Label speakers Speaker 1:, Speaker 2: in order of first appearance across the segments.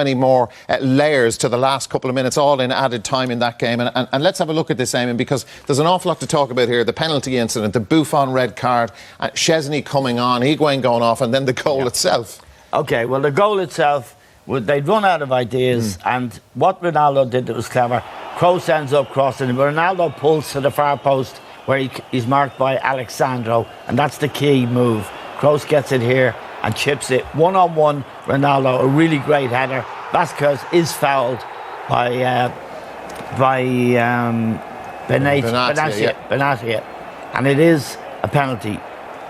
Speaker 1: many more layers to the last couple of minutes, all in added time in that game. And let's have a look at this, Eamon, because there's an awful lot to talk about here. The penalty incident, the Buffon red card, Szczesny coming on, Higuain going off, and then the goal itself.
Speaker 2: OK, well, the goal itself, they'd run out of ideas, and what Ronaldo did that was clever, Kroos ends up crossing him. Ronaldo pulls to the far post where he's marked by Alexandro, and that's the key move. Kroos gets it here and chips it. One-on-one, Ronaldo, a really great header. Vasquez is fouled by Benatia, and it is a penalty.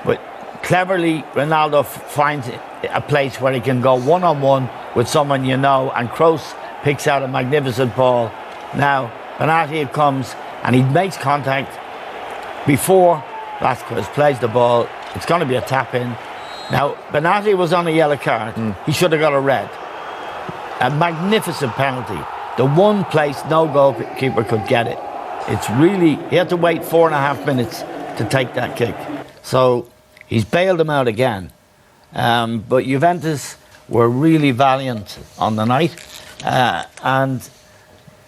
Speaker 2: But cleverly, Ronaldo finds a place where he can go one-on-one with someone you know, and Kroos picks out a magnificent ball. Now, Benatia comes and he makes contact before Vasquez plays the ball. It's going to be a tap-in. Now, Benatia was on a yellow card. He should have got a red. A magnificent penalty. The one place no goalkeeper could get it. It's really... He had to wait 4.5 minutes to take that kick. So, he's bailed him out again. But Juventus were really valiant on the night. And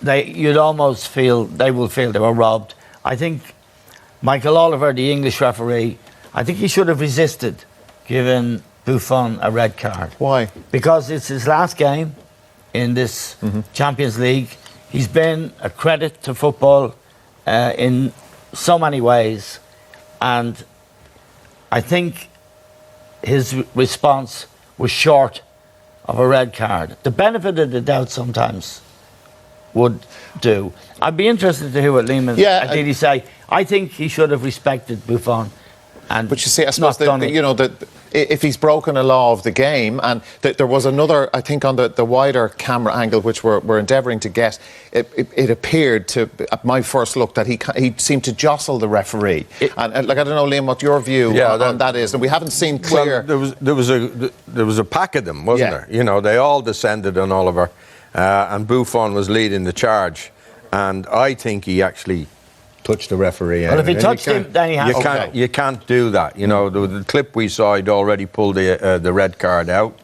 Speaker 2: you'd almost feel... They will feel they were robbed. I think Michael Oliver, the English referee, I think he should have resisted giving Buffon a red card.
Speaker 1: Why?
Speaker 2: Because it's his last game in this Champions League. He's been a credit to football in so many ways. And I think his response was short of a red card. The benefit of the doubt sometimes would do. I'd be interested to hear what Lehman did he say. I think he should have respected Buffon.
Speaker 1: But you see, I suppose if he's broken a law of the game, and there was another, I think, on the wider camera angle, which we're endeavouring to get, it appeared to, at my first look, that he seemed to jostle the referee. And I don't know, Liam, what your view on that is. And we haven't seen clear.
Speaker 3: Well, there was a pack of them, wasn't there? You know, they all descended on Oliver, and Buffon was leading the charge. And I think he actually touched the referee.
Speaker 2: Well, if he touched him, then he has to.
Speaker 3: You can't do that. You know, the clip we saw, he'd already pulled the red card out.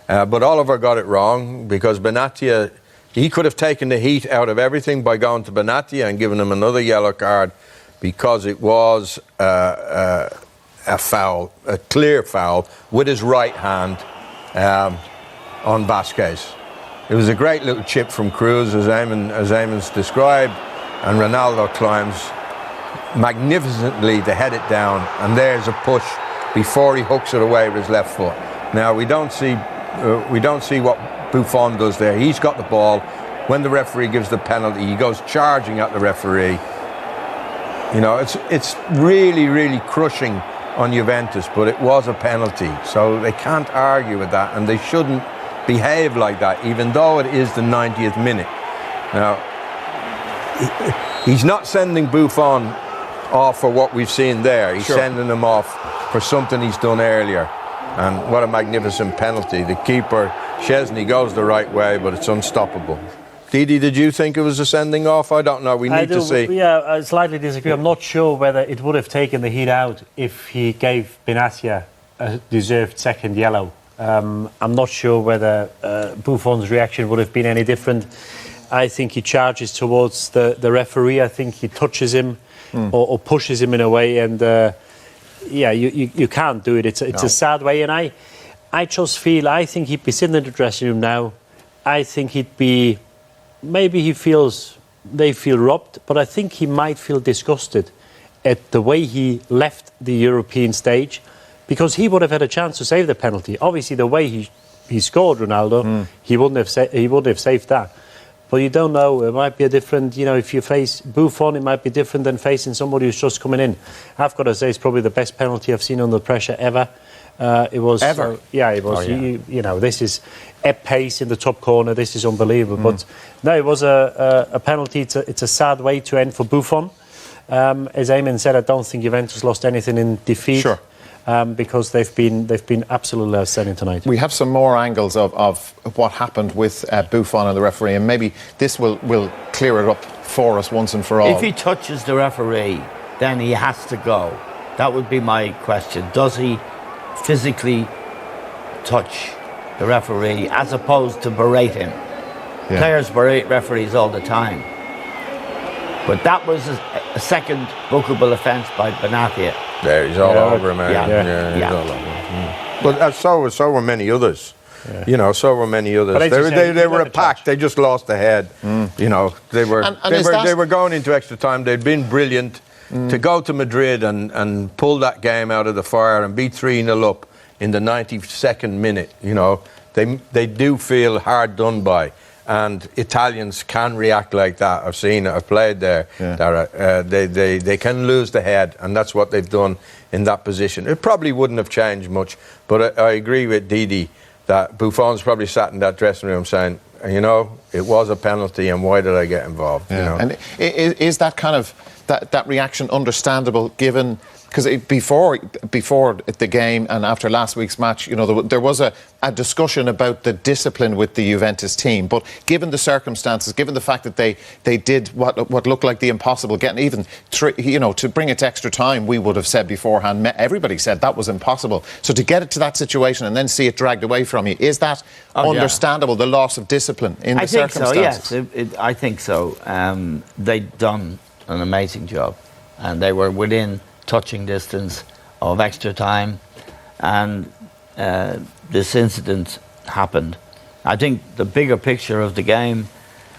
Speaker 3: But Oliver got it wrong, because Benatia, he could have taken the heat out of everything by going to Benatia and giving him another yellow card, because it was a foul, a clear foul, with his right hand on Vasquez. It was a great little chip from Kroos, as Eamon's described, and Ronaldo climbs magnificently to head it down, and there's a push before he hooks it away with his left foot. Now we don't see what Buffon does there. He's got the ball. When the referee gives the penalty, he goes charging at the referee. You know, it's really, really crushing on Juventus, but it was a penalty, so they can't argue with that, and they shouldn't behave like that, even though it is the 90th minute. Now, he's not sending Buffon off for what we've seen there. He's sending him off for something he's done earlier. And what a magnificent penalty. The keeper, Szczesny, goes the right way, but it's unstoppable. Didi, did you think it was a sending off? I don't know. We need to see.
Speaker 4: Yeah, I slightly disagree. I'm not sure whether it would have taken the heat out if he gave Benatia a deserved second yellow. I'm not sure whether Buffon's reaction would have been any different. I think he charges towards the referee. I think he touches him or pushes him in a way, and you can't do it. It's a sad way, and I just feel, I think he'd be sitting in the dressing room now. I think he'd be, maybe they feel robbed, but I think he might feel disgusted at the way he left the European stage, because he would have had a chance to save the penalty. Obviously, the way he scored Ronaldo, he wouldn't have saved that. But you don't know, it might be a different, if you face Buffon, it might be different than facing somebody who's just coming in. I've got to say, it's probably the best penalty I've seen under pressure ever. It was...
Speaker 1: Ever?
Speaker 4: It was. Oh, this is at pace in the top corner. This is unbelievable. But no, it was a penalty. It's a sad way to end for Buffon. As Eamon said, I don't think Juventus lost anything in defeat.
Speaker 1: Sure.
Speaker 4: Because they've been absolutely outstanding tonight.
Speaker 1: We have some more angles of what happened with Buffon and the referee, and maybe this will clear it up for us once and for all.
Speaker 2: If he touches the referee, then he has to go. That would be my question. Does he physically touch the referee, as opposed to berate him.
Speaker 1: Yeah.
Speaker 2: Players berate referees all the time. But that was a second bookable offence by Benatia.
Speaker 3: There, he's all over him,
Speaker 2: Yeah.
Speaker 3: he's all over him. But so were many others. Yeah. You know, so were many others. They were a pack. They just lost the head. You know, they were going into extra time. They'd been brilliant. To go to Madrid and pull that game out of the fire and be 3-0 up in the 92nd minute, you know, they do feel hard done by. And Italians can react like that. I've seen it. I've played there. Yeah. They can lose the head, and that's what they've done in that position. It probably wouldn't have changed much, but I agree with Didi that Buffon's probably sat in that dressing room saying, you know, it was a penalty, and why did I get involved?
Speaker 1: Yeah.
Speaker 3: You know?
Speaker 1: And is that kind of that reaction understandable, given because before the game and after last week's match, you know, there was a discussion about the discipline with the Juventus team, but given the circumstances, given the fact that they did what looked like the impossible, getting even to bring it to extra time, we would have said beforehand, everybody said that was impossible. So to get it to that situation and then see it dragged away from you, is that understandable? The loss of discipline in the circumstances.
Speaker 2: I think so. Yes, I think so. They'd done an amazing job, and they were within touching distance of extra time, and this incident happened. I think the bigger picture of the game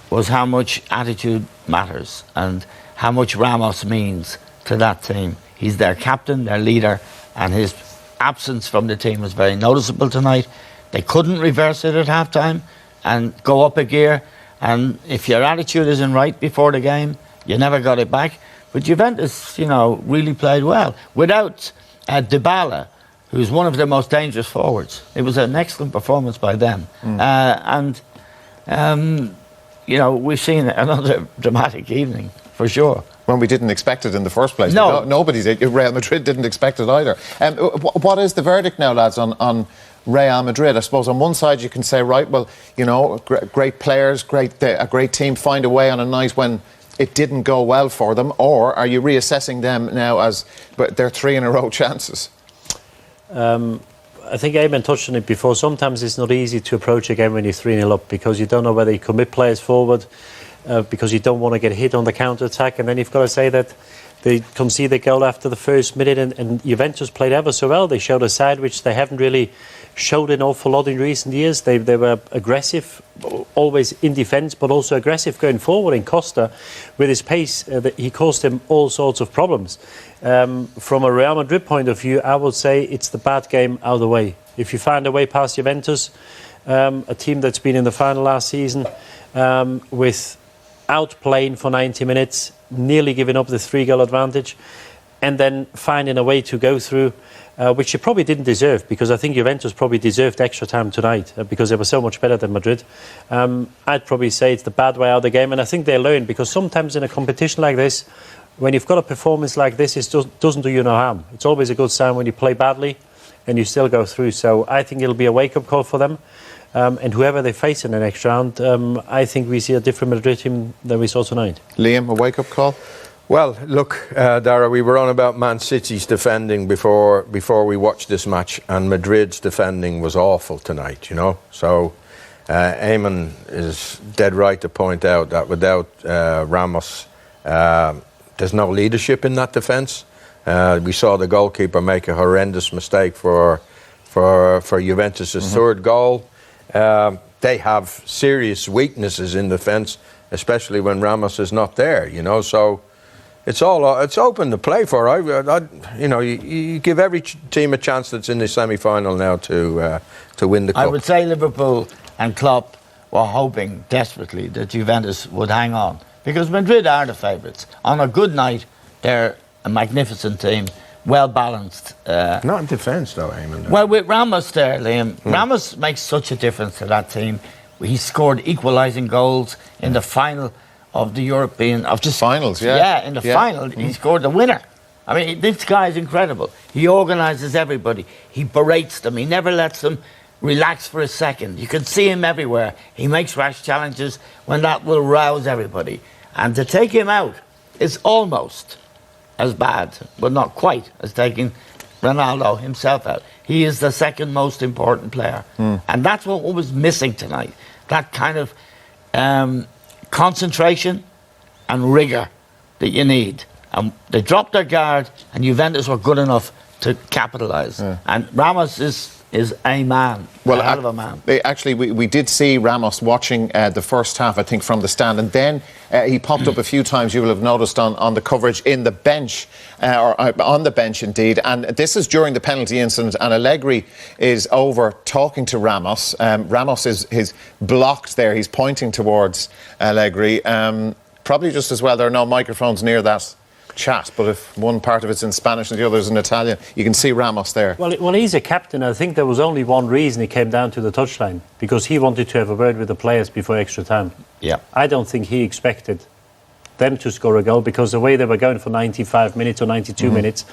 Speaker 2: was how much attitude matters and how much Ramos means to that team. He's their captain, their leader, and his absence from the team was very noticeable tonight. They couldn't reverse it at halftime and go up a gear, and if your attitude isn't right before the game, you never got it back. But Juventus, you know, really played well. Without Dybala, who's one of their most dangerous forwards, it was an excellent performance by them. You know, we've seen another dramatic evening, for sure.
Speaker 1: When we didn't expect it in the first place.
Speaker 2: No.
Speaker 1: Nobody did. Real Madrid didn't expect it either. What is the verdict now, lads, on Real Madrid? I suppose on one side you can say, right, well, you know, great players, a great team, find a way on a night when it didn't go well for them, or are you reassessing them now as their 3 in a row chances?
Speaker 4: I think Eamon touched on it before. Sometimes it's not easy to approach a game when you're 3-0 up because you don't know whether you commit players forward, because you don't want to get hit on the counter-attack, and then you've got to say that they concede a goal after the first minute, and Juventus played ever so well. They showed a side which they haven't really showed an awful lot in recent years. They were aggressive, always in defence, but also aggressive going forward. In Costa, with his pace, he caused them all sorts of problems. From a Real Madrid point of view, I would say it's the bad game out of the way. If you find a way past Juventus, a team that's been in the final last season, without playing for 90 minutes, nearly giving up the 3-goal advantage, and then finding a way to go through, which you probably didn't deserve, because I think Juventus probably deserved extra time tonight because they were so much better than Madrid. I'd probably say it's the bad way out of the game, and I think they learn, because sometimes in a competition like this, when you've got a performance like this, it doesn't do you no harm. It's always a good sign when you play badly and you still go through. So I think it'll be a wake-up call for them. And whoever they face in the next round, I think we see a different Madrid team than we saw tonight.
Speaker 1: Liam, a wake-up call?
Speaker 3: Well, look, Dara, we were on about Man City's defending before we watched this match, and Madrid's defending was awful tonight, you know. So Eamon is dead right to point out that without Ramos, there's no leadership in that defence. We saw the goalkeeper make a horrendous mistake for Juventus' third goal. They have serious weaknesses in defence, especially when Ramos is not there, you know. So it's open to play for. You give every team a chance that's in the semi-final now to win the cup.
Speaker 2: I would say Liverpool and Klopp were hoping desperately that Juventus would hang on, because Madrid are the favourites. On a good night, they're a magnificent team, well balanced.
Speaker 3: Not in defence, though, Eamon.
Speaker 2: Well, with Ramos there, Liam, Ramos makes such a difference to that team. He scored equalising goals in the final of the European
Speaker 1: finals.
Speaker 2: In the final, he scored the winner. I mean, this guy is incredible. He organises everybody. He berates them. He never lets them relax for a second. You can see him everywhere. He makes rash challenges when that will rouse everybody. And to take him out is almost as bad, but not quite, as taking Ronaldo himself out. He is the second most important player. And that's what was missing tonight. That kind of concentration and rigour that you need. And they dropped their guard, and Juventus were good enough to capitalise. And Ramos is a man, a hell of a man.
Speaker 1: Actually, we did see Ramos watching the first half, I think, from the stand, and then he popped up a few times, you will have noticed, on the coverage in the bench, or on the bench indeed, and this is during the penalty incident, and Allegri is over talking to Ramos. Ramos is blocked there, he's pointing towards Allegri. Probably just as well there are no microphones near that chat, but if one part of it's in Spanish and the other is in Italian, you can see Ramos there.
Speaker 4: Well, he's a captain. I think there was only one reason he came down to the touchline, because he wanted to have a word with the players before extra time.
Speaker 2: Yeah.
Speaker 4: I don't think he expected them to score a goal, because the way they were going for 95 minutes or 92 minutes,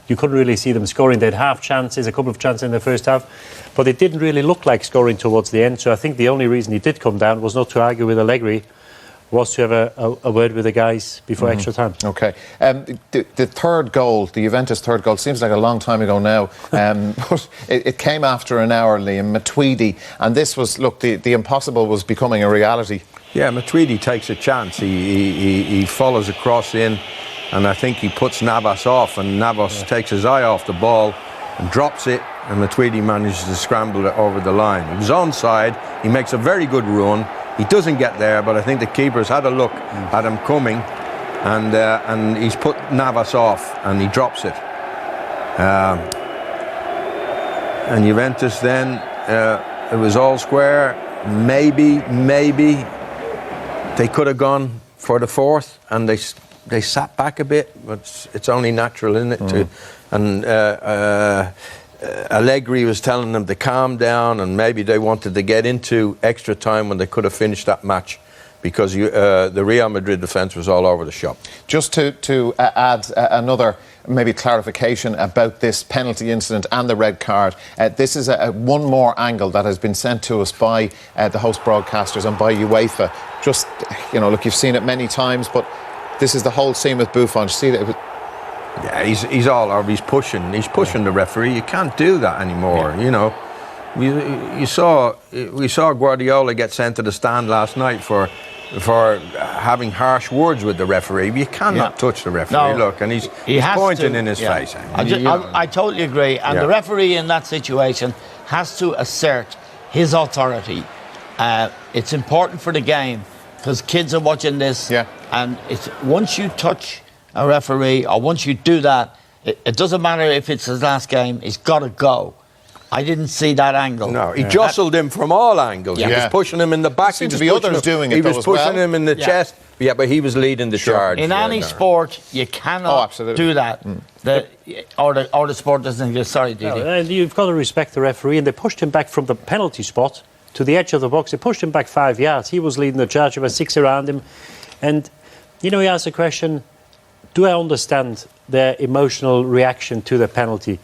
Speaker 4: you couldn't really see them scoring. They had half chances, a couple of chances in the first half, but it didn't really look like scoring towards the end. So I think the only reason he did come down was not to argue with Allegri, was to have a word with the guys before extra time.
Speaker 1: OK. The third goal, the Juventus third goal, seems like a long time ago now. But it came after an hour, Liam. Matuidi. And this was, look, the impossible was becoming a reality.
Speaker 3: Yeah, Matuidi takes a chance. He follows across in, and I think he puts Navas off, and Navas takes his eye off the ball and drops it, and Matuidi manages to scramble it over the line. He was onside. He makes a very good run. He doesn't get there, but I think the keeper's had a look at him coming, and he's put Navas off, and he drops it. And Juventus then, it was all square. Maybe they could have gone for the fourth, and they sat back a bit, but it's only natural, isn't it? And Allegri was telling them to calm down, and maybe they wanted to get into extra time when they could have finished that match, because the Real Madrid defence was all over the shop.
Speaker 1: Just to add another maybe clarification about this penalty incident and the red card, this is one more angle that has been sent to us by the host broadcasters and by UEFA. Just, look, you've seen it many times, but this is the whole scene with Buffon. See that?
Speaker 3: Yeah, he's all over. He's pushing the referee. You can't do that anymore. We saw Guardiola get sent to the stand last night for having harsh words with the referee. You cannot touch the referee.
Speaker 2: No,
Speaker 3: look, and he's pointing in his face.
Speaker 2: I totally agree. And the referee in that situation has to assert his authority. It's important for the game, because kids are watching this. Yeah. And it's once you touch a referee, or once you do that, it doesn't matter if it's his last game, he's got to go. I didn't see that angle.
Speaker 3: No, he jostled him from all angles. He was pushing him in the back.
Speaker 1: Seems to be others doing it.
Speaker 3: He was pushing him in the chest. Yeah, but he was leading the charge.
Speaker 2: In any sport, you cannot do that. Or the sport doesn't exist. Sorry, Didi.
Speaker 4: No, you've got to respect the referee, and they pushed him back from the penalty spot to the edge of the box. They pushed him back 5 yards. He was leading the charge. There were 6 around him. And, he asked the question, do I understand their emotional reaction to the penalty?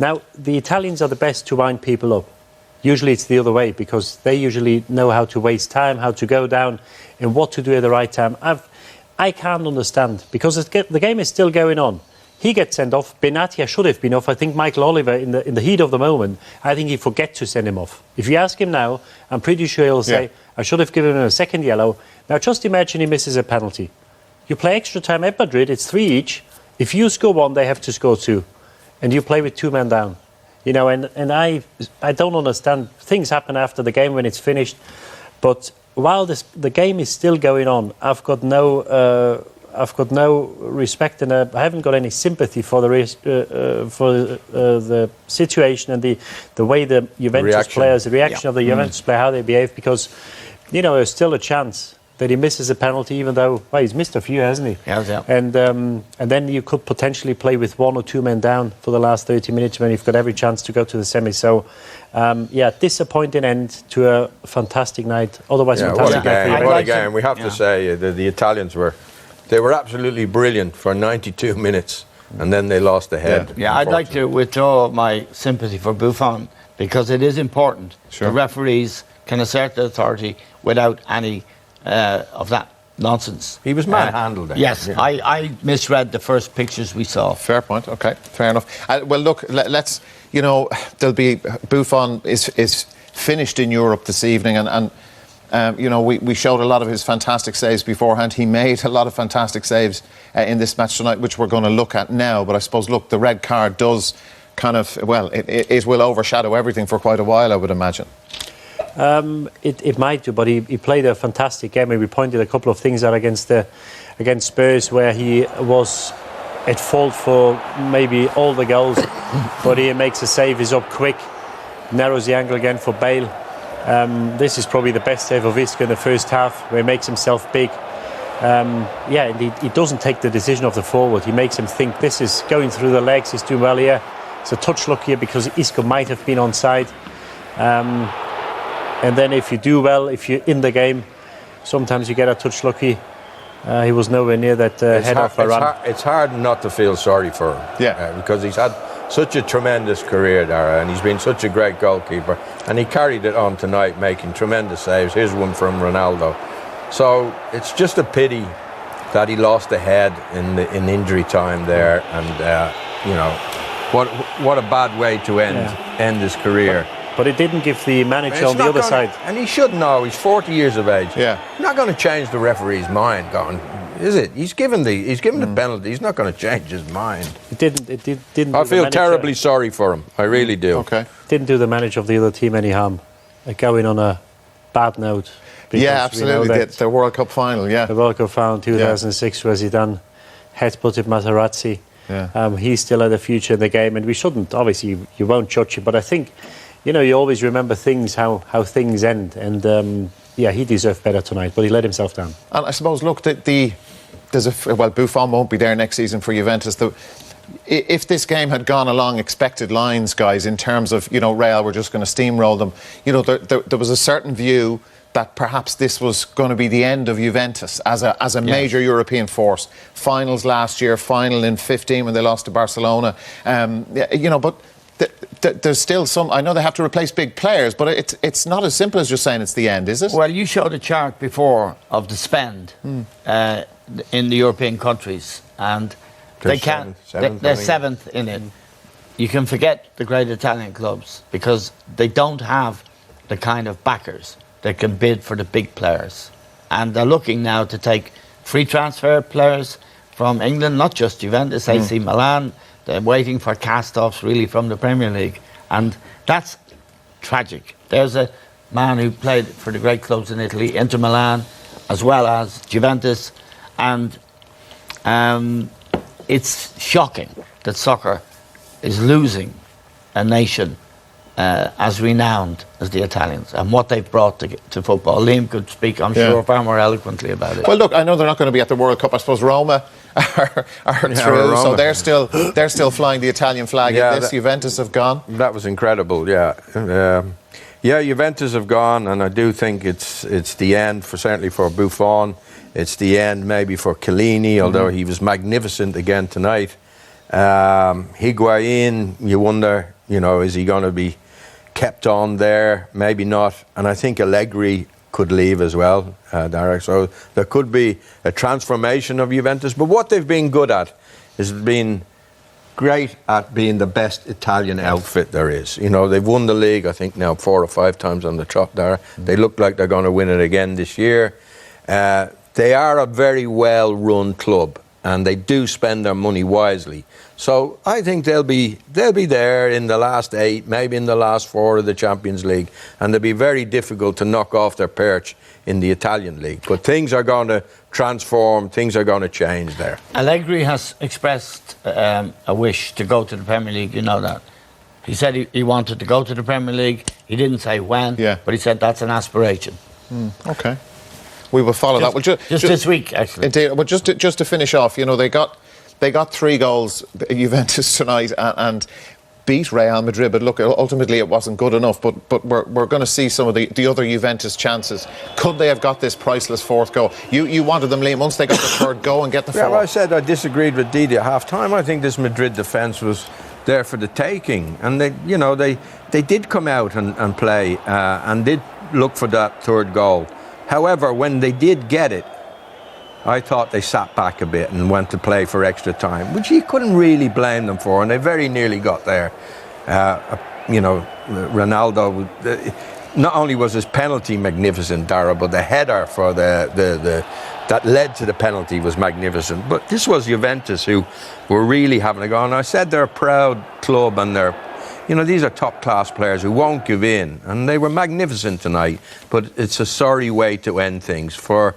Speaker 4: Now, the Italians are the best to wind people up. Usually it's the other way, because they usually know how to waste time, how to go down, and what to do at the right time. I can't understand, because the game is still going on. He gets sent off. Benatia should have been off. I think Michael Oliver, in the heat of the moment, I think he forget to send him off. If you ask him now, I'm pretty sure he'll say, I should have given him a second yellow. Now, just imagine he misses a penalty. You play extra time at Madrid, it's 3 each. If you score 1, they have to score 2. And you play with 2 men down. And I don't understand. Things happen after the game when it's finished. But while the game is still going on, I've got no respect, and I haven't got any sympathy for the situation and the way the Juventus players, the reaction of the Juventus player, how they behave, because there's still a chance that he misses a penalty, even though he's missed a few, hasn't he?
Speaker 2: Yeah.
Speaker 4: And then you could potentially play with 1 or 2 men down for the last 30 minutes when you've got every chance to go to the semi. So, disappointing end to a fantastic night. Otherwise, fantastic night.
Speaker 3: What a game! We have to say the Italians were absolutely brilliant for 92 minutes, and then they lost the head.
Speaker 2: Yeah, I'd like to withdraw my sympathy for Buffon, because it is important. The referees can assert their authority without any of that. nonsense.
Speaker 3: He was manhandled then.
Speaker 2: Yes,
Speaker 3: Yeah.
Speaker 2: I misread the first pictures we saw.
Speaker 1: Fair point. Okay, fair enough. Well, look, let's. There'll be Buffon is finished in Europe this evening, and we showed a lot of his fantastic saves beforehand. He made a lot of fantastic saves in this match tonight, which we're going to look at now. But I suppose, look, the red card does kind of, it will overshadow everything for quite a while, I would imagine.
Speaker 4: It might do, but he played a fantastic game, and we pointed a couple of things out against Spurs where he was at fault for maybe all the goals, but he makes a save, is up quick, narrows the angle again for Bale. This is probably the best save of Isco in the first half, where he makes himself big. He doesn't take the decision of the forward. He makes him think this is going through the legs. He's doing well here. It's a touch luck here because Isco might have been onside. And then if you do well, if you're in the game, sometimes you get a touch lucky. He was nowhere near that head off a run.
Speaker 3: It's hard not to feel sorry for him.
Speaker 1: Yeah.
Speaker 3: Because he's had such a tremendous career, Dara, and he's been such a great goalkeeper. And he carried it on tonight, making tremendous saves. Here's one from Ronaldo. So it's just a pity that he lost the head in injury time there. And, what a bad way to end his career.
Speaker 4: But it didn't give the manager on the other side.
Speaker 3: And he should know, he's 40 years of age.
Speaker 1: Yeah.
Speaker 3: Not going to change the referee's mind, is it? He's given the penalty. He's not going to change his mind.
Speaker 4: It didn't.
Speaker 3: I feel terribly sorry for him. I really do.
Speaker 1: Okay.
Speaker 4: Didn't do the manager of the other team any harm. Going on a bad note.
Speaker 1: Yeah, absolutely. The World Cup final, yeah.
Speaker 4: The World Cup final 2006 was he done headbutted Materazzi.
Speaker 1: Yeah.
Speaker 4: He still had a future in the game, and we shouldn't. Obviously, you won't judge it, but I think, you always remember things, how things end. And, he deserved better tonight, but he let himself down. And
Speaker 1: I suppose, look, Buffon won't be there next season for Juventus. If this game had gone along expected lines, guys, in terms of, Real were just going to steamroll them, there was a certain view that perhaps this was going to be the end of Juventus as a major European force. Finals last year, final in 2015 when they lost to Barcelona. But there's still some. I know they have to replace big players, but it's not as simple as just saying it's the end, is it?
Speaker 2: Well, you showed a chart before of the spend in the European countries, and they're seventh in it. You can forget the great Italian clubs because they don't have the kind of backers that can bid for the big players, and they're looking now to take free transfer players from England, not just Juventus, AC Milan. They're waiting for cast-offs really from the Premier League, and that's tragic. There's a man who played for the great clubs in Italy, Inter Milan, as well as Juventus, and it's shocking that soccer is losing a nation as renowned as the Italians and what they've brought to football. Liam could speak, I'm sure, far more eloquently about it.
Speaker 1: Well, look, I know they're not going to be at the World Cup. I suppose Roma are through,
Speaker 3: Roma.
Speaker 1: so they're still flying the Italian flag. Juventus have gone.
Speaker 3: That was incredible. Juventus have gone, and I do think it's the end certainly for Buffon. It's the end maybe for Chiellini, although he was magnificent again tonight. Higuain, you wonder, is he going to be kept on there? Maybe not. And I think Allegri could leave as well, Derek. So there could be a transformation of Juventus. But what they've been good at is being great at being the best Italian outfit there is. They've won the league, I think, now 4 or 5 times on the trot there. They look like they're going to win it again this year. They are a very well-run club, and they do spend their money wisely. So I think they'll be there in the last 8, maybe in the last 4 of the Champions League, and they'll be very difficult to knock off their perch in the Italian league. But things are going to transform, things are going to change there.
Speaker 2: Allegri has expressed a wish to go to the Premier League, you know that. He said he wanted to go to the Premier League. He didn't say when, but he said that's an aspiration.
Speaker 1: Okay. We will follow that. Well,
Speaker 2: just this week, actually.
Speaker 1: Indeed. But just to finish off, they got 3 goals, Juventus tonight, and beat Real Madrid. But look, ultimately it wasn't good enough. But we're going to see some of the other Juventus chances. Could they have got this priceless 4th goal? You wanted them, Liam, once they got the 3rd goal and get the 4th.
Speaker 3: Well, I said I disagreed with Didi at half-time. I think this Madrid defence was there for the taking, and they did come out and play and did look for that 3rd goal. However, when they did get it, I thought they sat back a bit and went to play for extra time, which you couldn't really blame them for, and they very nearly got there. You know, Ronaldo, not only was his penalty magnificent, Dara, but the header for that led to the penalty was magnificent. But this was Juventus, who were really having a go. And I said they're a proud club, and these are top-class players who won't give in. And they were magnificent tonight, but it's a sorry way to end things for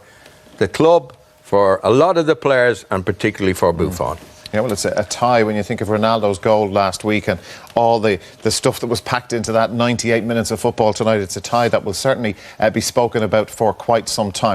Speaker 3: the club, for a lot of the players, and particularly for Buffon.
Speaker 1: Yeah, well, it's a tie when you think of Ronaldo's goal last week and all the stuff that was packed into that 98 minutes of football tonight. It's a tie that will certainly be spoken about for quite some time.